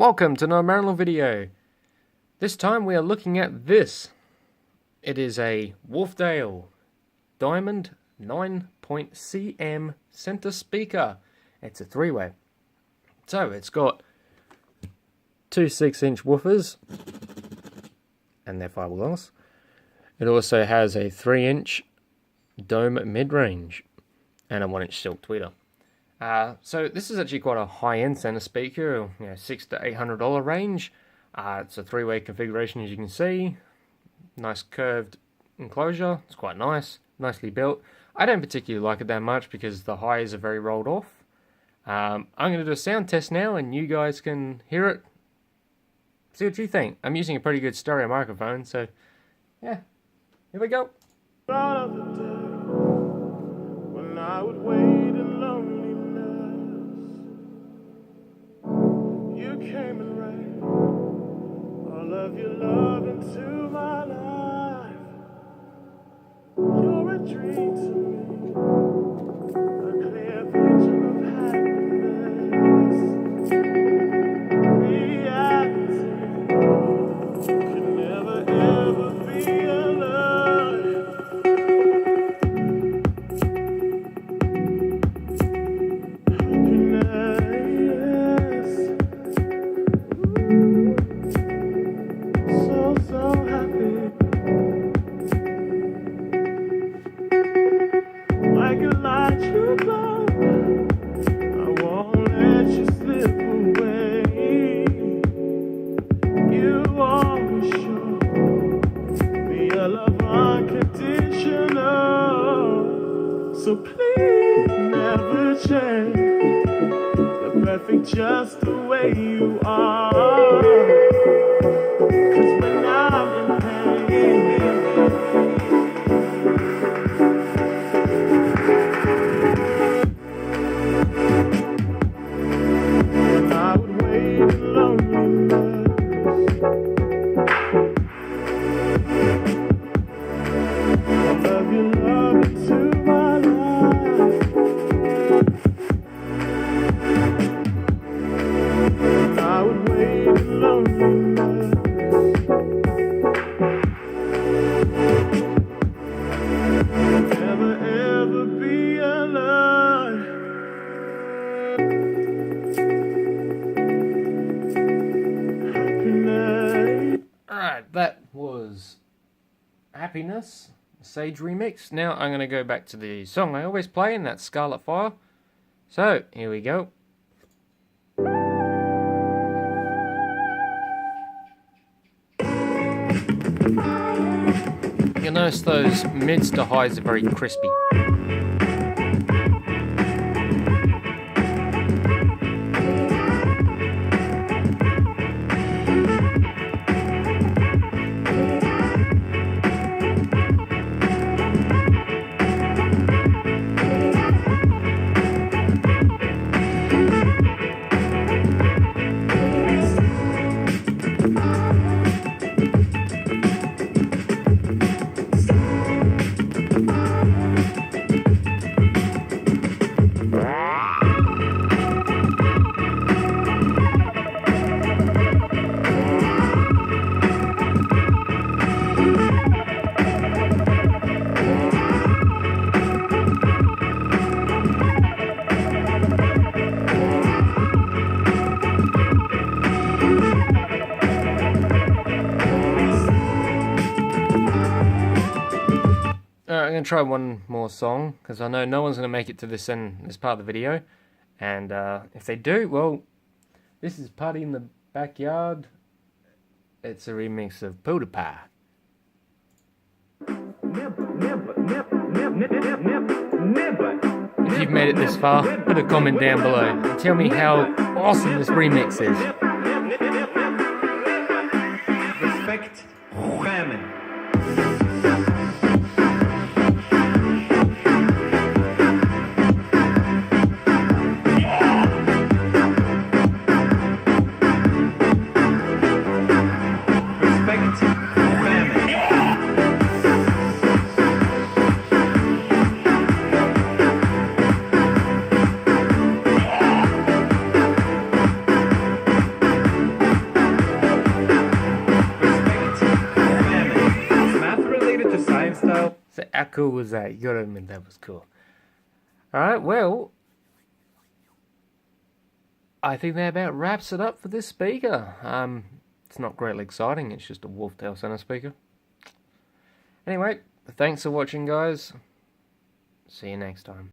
Welcome to another Maryland video. This time we are looking at this. It is a Wharfedale Diamond 9.cm center speaker. It's a three-way. So it's got two 6-inch woofers and they're fiberglass. It also has a 3-inch dome mid-range and a 1-inch silk tweeter. So this is actually quite a high-end center speaker, $600 to $800 range. It's a three-way configuration, as you can see. Nice curved enclosure. It's quite nice, nicely built. I don't particularly like it that much because the highs are very rolled off. I'm going to do a sound test now, and you guys can hear it. See what you think. I'm using a pretty good stereo microphone, so yeah, here we go. When I would wait in loneliness, you came and rained all of your love into my life. You're a dream to me, a clear vision of happiness. Reality can never ever be alive. So happy, like a light you glow. I won't let you slip away. You always show me a love unconditional. So please never change. You're perfect just the way you are. 'Cause when I'm in pain, I would wait in loneliness. All of your love into my life. I would wait in loneliness. Never ever be alone. Happiness. Alright, that was Happiness, Sage remix. Now I'm going to go back to the song I always play, and that's Scarlet Fire. So, here we go. You'll notice those mids to highs are very crispy. I'm going to try one more song, because I know no one's going to make it to this end, this part of the video. And if they do, well, this is Party in the Backyard. It's a remix of Puda Pie. If you've made it this far, put a comment down below and tell me how awesome this remix is. Respect, Ramen. Wharfedale. So how cool was that? You gotta admit that was cool. Alright, well, I think that about wraps it up for this speaker. It's not greatly exciting, it's just a Wharfedale center speaker. Anyway, thanks for watching, guys. See you next time.